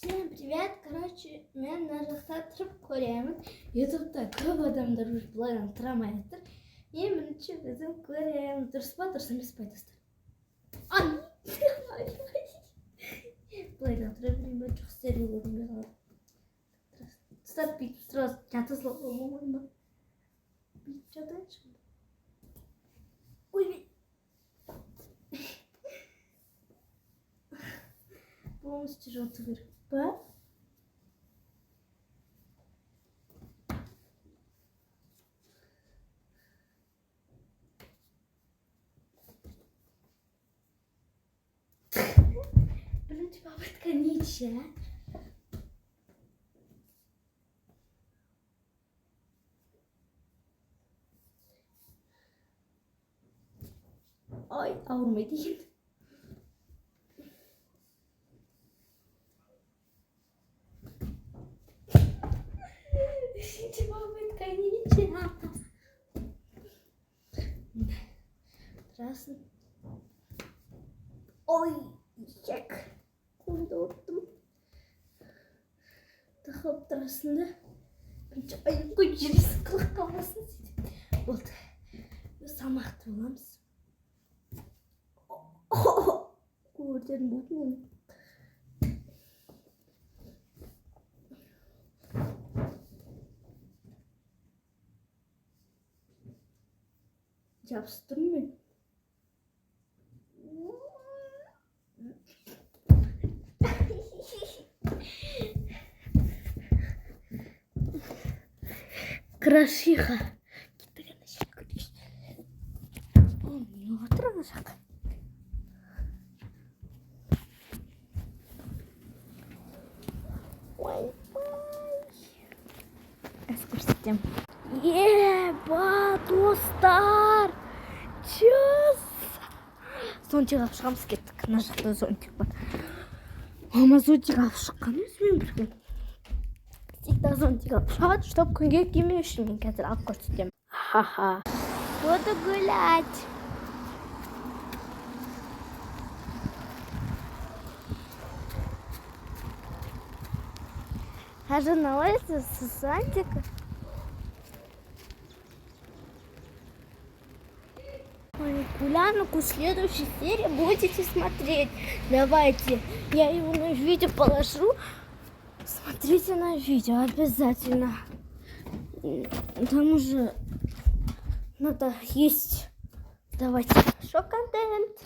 Всем привет! Короче, мен нарықтатырып көремін. Ютубта көп адамдар блогын тұрамайтыр. Мен бірінші өзім көремін. Дұрыс па, дұрыс емес па достар? Блогын тұра берейін ба, жоқ серия көргім қалады. Достар, бүйтіп сразу жатасылы болмай ма? Бүйтіп жатайыншы. Ой, полностью жату керек па? Бірінші попытка нече? Ай, ауырмайды екен. Үшінші попытка нече? Тұрасың. Ой, ек. Қолымды ұрттым. Тақылып тұрасың да. Бірінші аяқ қойып жүресің, қылық қалмасын сөйтіп. Болды. Салмақты боламыз. Көрден болды оны. Жабыстырмын мен. Красиха. Кеткен ашық көрейін. Ол не отыр ана жаққа? Әз көрсетем. Еба, достар! Чөз! Зонтик алып шығамыз кеттік. Мына жақта зонтик бар. Мама зонтик алып шыққан өзімен бірге. Всегда зонтик алып шығады, чтобы күнге кимеу үшін. Мен қазір алып көрсетем. Ха-ха. Буду гулять. Хожу на улицу с зонтиком. Гулянку в следующей серии будете смотреть. Давайте, я его на видео положу. Смотрите на видео обязательно. Там уже надо есть. Давайте, шок-контент.